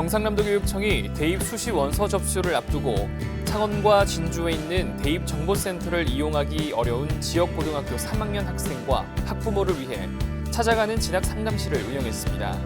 경상남도교육청이 대입 수시 원서 접수를 앞두고 창원과 진주에 있는 대입 정보센터를 이용하기 어려운 지역 고등학교 3학년 학생과 학부모를 위해 찾아가는 진학 상담실을 운영했습니다.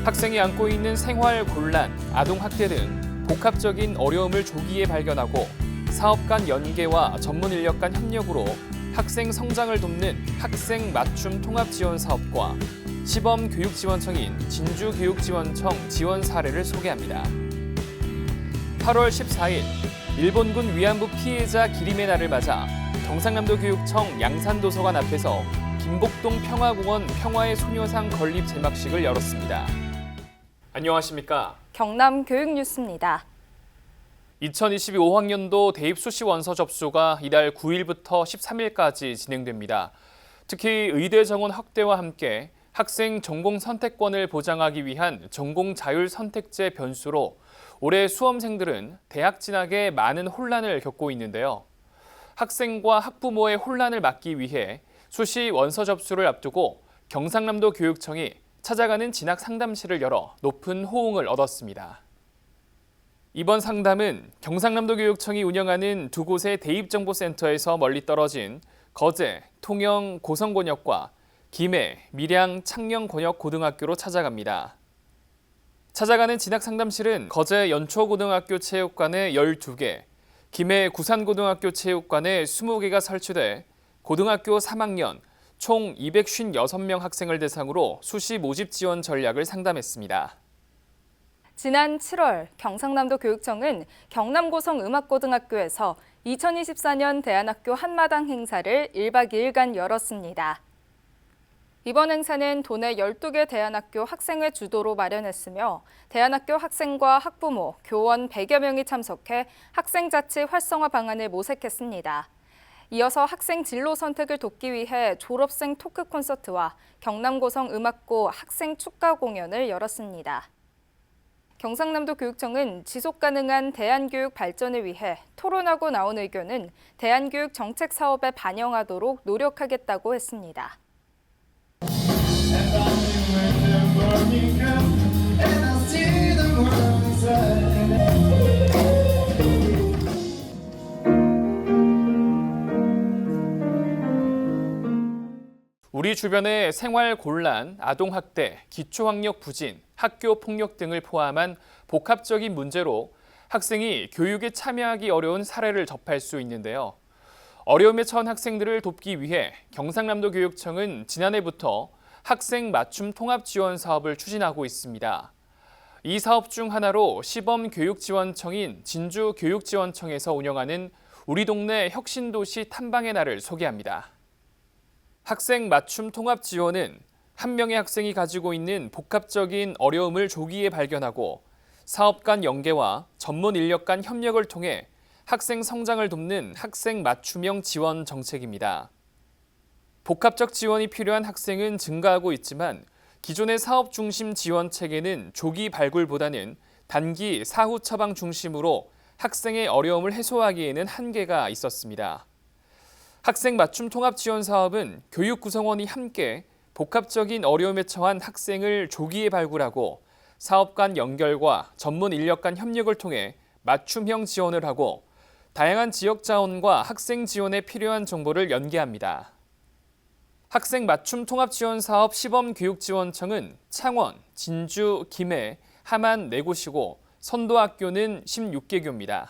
학생이 안고 있는 생활 곤란, 아동 학대 등 복합적인 어려움을 조기에 발견하고 사업 간 연계와 전문 인력 간 협력으로 학생 성장을 돕는 학생 맞춤 통합 지원 사업과 시범 교육지원청인 진주교육지원청 지원 사례를 소개합니다. 8월 14일, 일본군 위안부 피해자 기림의 날을 맞아 경상남도교육청 양산도서관 앞에서 김복동 평화공원 평화의 소녀상 건립 제막식을 열었습니다. 안녕하십니까? 경남교육뉴스입니다. 2025학년도 대입 수시 원서 접수가 이달 9일부터 13일까지 진행됩니다. 특히 의대 정원 확대와 함께 학생 전공 선택권을 보장하기 위한 전공 자율 선택제 변수로 올해 수험생들은 대학 진학에 많은 혼란을 겪고 있는데요. 학생과 학부모의 혼란을 막기 위해 수시 원서 접수를 앞두고 경상남도 교육청이 찾아가는 진학 상담실을 열어 높은 호응을 얻었습니다. 이번 상담은 경상남도 교육청이 운영하는 두 곳의 대입정보센터에서 멀리 떨어진 거제, 통영, 고성곤역과 김해, 밀양, 창녕곤역고등학교로 찾아갑니다. 찾아가는 진학상담실은 거제 연초고등학교 체육관에 12개, 김해 구산고등학교 체육관에 20개가 설치돼 고등학교 3학년 총 256명 학생을 대상으로 수시 모집 지원 전략을 상담했습니다. 지난 7월 경상남도 교육청은 경남고성음악고등학교에서 2024년 대안학교 한마당 행사를 1박 2일간 열었습니다. 이번 행사는 도내 12개 대안학교 학생회 주도로 마련했으며 대안학교 학생과 학부모, 교원 100여 명이 참석해 학생자치 활성화 방안을 모색했습니다. 이어서 학생 진로 선택을 돕기 위해 졸업생 토크 콘서트와 경남고성음악고 학생 축가 공연을 열었습니다. 경상남도 교육청은 지속가능한 대안교육 발전을 위해 토론하고 나온 의견은 대안교육 정책 사업에 반영하도록 노력하겠다고 했습니다. 우리 주변의 생활 곤란, 아동학대, 기초학력 부진, 학교 폭력 등을 포함한 복합적인 문제로 학생이 교육에 참여하기 어려운 사례를 접할 수 있는데요. 어려움에 처한 학생들을 돕기 위해 경상남도 교육청은 지난해부터 학생 맞춤 통합 지원 사업을 추진하고 있습니다. 이 사업 중 하나로 시범 교육지원청인 진주교육지원청에서 운영하는 우리 동네 혁신도시 탐방의 날을 소개합니다. 학생 맞춤 통합 지원은 한 명의 학생이 가지고 있는 복합적인 어려움을 조기에 발견하고 사업 간 연계와 전문 인력 간 협력을 통해 학생 성장을 돕는 학생 맞춤형 지원 정책입니다. 복합적 지원이 필요한 학생은 증가하고 있지만 기존의 사업 중심 지원 체계는 조기 발굴보다는 단기 사후 처방 중심으로 학생의 어려움을 해소하기에는 한계가 있었습니다. 학생 맞춤 통합 지원 사업은 교육 구성원이 함께 복합적인 어려움에 처한 학생을 조기에 발굴하고 사업 간 연결과 전문 인력 간 협력을 통해 맞춤형 지원을 하고 다양한 지역 자원과 학생 지원에 필요한 정보를 연계합니다. 학생 맞춤 통합 지원 사업 시범 교육지원청은 창원, 진주, 김해, 함안 4곳이고 선도학교는 16개교입니다.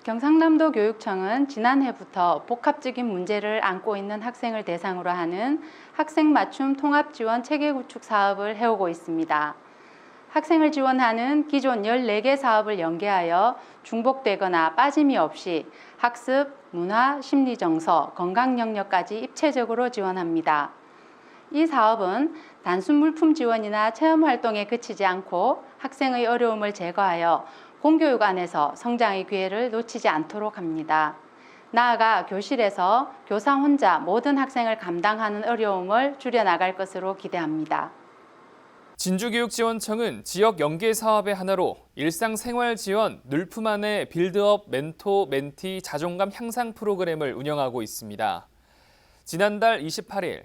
경상남도 교육청은 지난해부터 복합적인 문제를 안고 있는 학생을 대상으로 하는 학생 맞춤 통합 지원 체계 구축 사업을 해오고 있습니다. 학생을 지원하는 기존 14개 사업을 연계하여 중복되거나 빠짐이 없이 학습, 문화, 심리 정서, 건강 영역까지 입체적으로 지원합니다. 이 사업은 단순 물품 지원이나 체험 활동에 그치지 않고 학생의 어려움을 제거하여 공교육 안에서 성장의 기회를 놓치지 않도록 합니다. 나아가 교실에서 교사 혼자 모든 학생을 감당하는 어려움을 줄여나갈 것으로 기대합니다. 진주교육지원청은 지역 연계 사업의 하나로 일상생활 지원 늘품 안의 빌드업 멘토 멘티 자존감 향상 프로그램을 운영하고 있습니다. 지난달 28일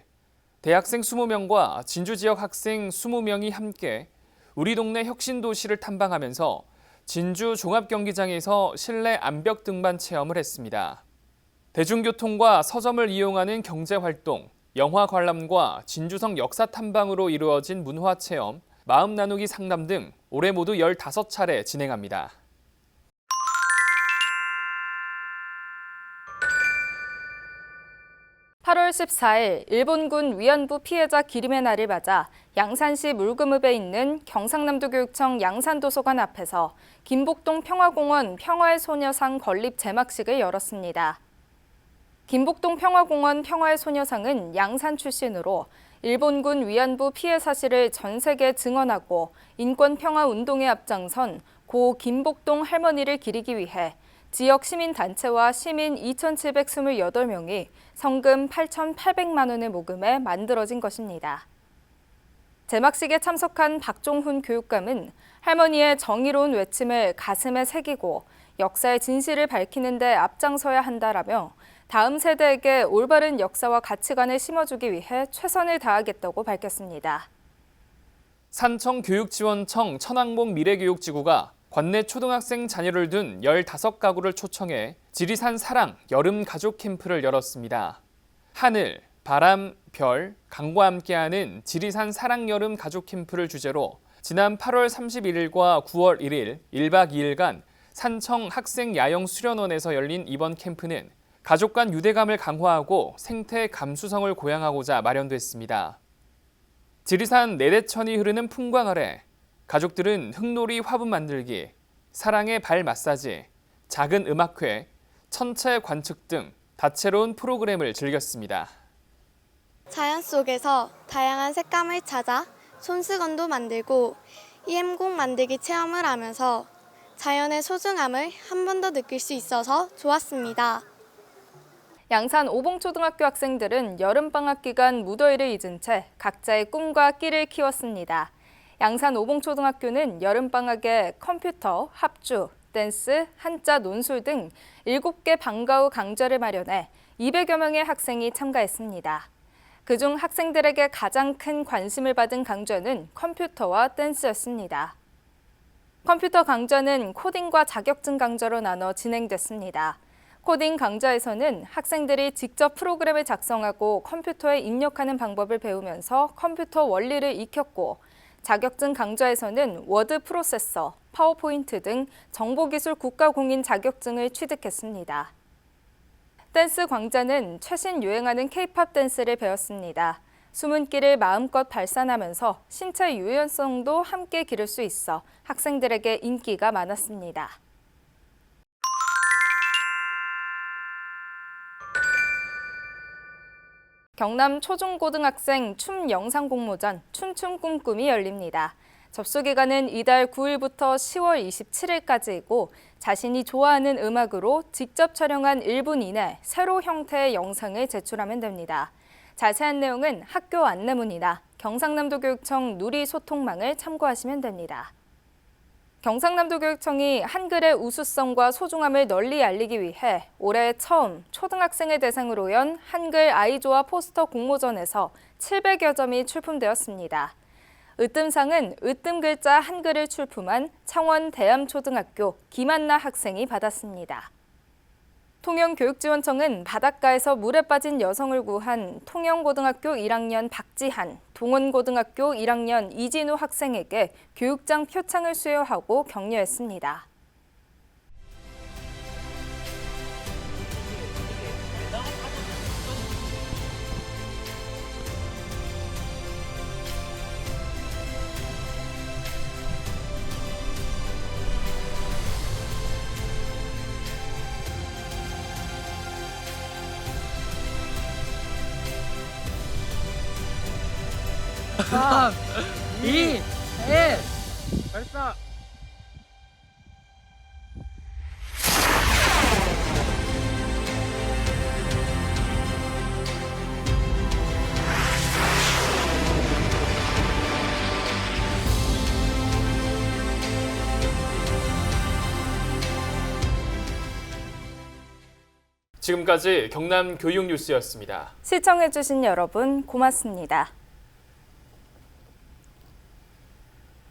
대학생 20명과 진주 지역 학생 20명이 함께 우리 동네 혁신도시를 탐방하면서 진주 종합경기장에서 실내 암벽 등반 체험을 했습니다. 대중교통과 서점을 이용하는 경제활동, 영화 관람과 진주성 역사 탐방으로 이루어진 문화체험, 마음 나누기 상담 등 올해 모두 15차례 진행합니다. (8월 14일) 일본군 위안부 피해자 기림의 날을 맞아 양산시 물금읍에 있는 경상남도교육청 양산도서관 앞에서 김복동 평화공원 평화의 소녀상 건립 제막식을 열었습니다. 김복동 평화공원 평화의 소녀상은 양산 출신으로 일본군 위안부 피해 사실을 전 세계에 증언하고 인권 평화 운동에 앞장선 고 김복동 할머니를 기리기 위해 지역 시민단체와 시민 2,728명이 성금 8,800만 원을 모금해 만들어진 것입니다. 제막식에 참석한 박종훈 교육감은 할머니의 정의로운 외침을 가슴에 새기고 역사의 진실을 밝히는 데 앞장서야 한다라며 다음 세대에게 올바른 역사와 가치관을 심어주기 위해 최선을 다하겠다고 밝혔습니다. 산청교육지원청 천왕봉 미래교육지구가 관내 초등학생 자녀를 둔 15가구를 초청해 지리산 사랑 여름 가족 캠프를 열었습니다. 하늘, 바람, 별, 강과 함께하는 지리산 사랑 여름 가족 캠프를 주제로 지난 8월 31일과 9월 1일 1박 2일간 산청 학생 야영 수련원에서 열린 이번 캠프는 가족 간 유대감을 강화하고 생태 감수성을 고양하고자 마련됐습니다. 지리산 내대천이 흐르는 풍광 아래 가족들은 흙놀이 화분 만들기, 사랑의 발 마사지, 작은 음악회, 천체 관측 등 다채로운 프로그램을 즐겼습니다. 자연 속에서 다양한 색감을 찾아 손수건도 만들고 EM공 만들기 체험을 하면서 자연의 소중함을 한 번 더 느낄 수 있어서 좋았습니다. 양산 오봉초등학교 학생들은 여름방학 기간 무더위를 잊은 채 각자의 꿈과 끼를 키웠습니다. 양산 오봉초등학교는 여름방학에 컴퓨터, 합주, 댄스, 한자, 논술 등 7개 방과 후 강좌를 마련해 200여 명의 학생이 참가했습니다. 그중 학생들에게 가장 큰 관심을 받은 강좌는 컴퓨터와 댄스였습니다. 컴퓨터 강좌는 코딩과 자격증 강좌로 나눠 진행됐습니다. 코딩 강좌에서는 학생들이 직접 프로그램을 작성하고 컴퓨터에 입력하는 방법을 배우면서 컴퓨터 원리를 익혔고, 자격증 강좌에서는 워드 프로세서, 파워포인트 등 정보기술 국가공인 자격증을 취득했습니다. 댄스 강좌는 최신 유행하는 K-팝 댄스를 배웠습니다. 숨은기를 마음껏 발산하면서 신체 유연성도 함께 기를 수 있어 학생들에게 인기가 많았습니다. 경남 초중고등학생 춤 영상 공모전 춤춤 꿈꿈이 열립니다. 접수 기간은 이달 9일부터 10월 27일까지이고 자신이 좋아하는 음악으로 직접 촬영한 1분 이내 세로 형태의 영상을 제출하면 됩니다. 자세한 내용은 학교 안내문이나 경상남도교육청 누리 소통망을 참고하시면 됩니다. 경상남도교육청이 한글의 우수성과 소중함을 널리 알리기 위해 올해 처음 초등학생을 대상으로 연 한글 아이조아 포스터 공모전에서 700여 점이 출품되었습니다. 으뜸상은 으뜸 글자 한글을 출품한 창원 대암초등학교 김한나 학생이 받았습니다. 통영교육지원청은 바닷가에서 물에 빠진 여성을 구한 통영고등학교 1학년 박지한, 동원고등학교 1학년 이진우 학생에게 교육장 표창을 수여하고 격려했습니다. 삼, 2, 1, 발사! 지금까지 경남 교육 뉴스였습니다. 시청해주신 여러분 고맙습니다.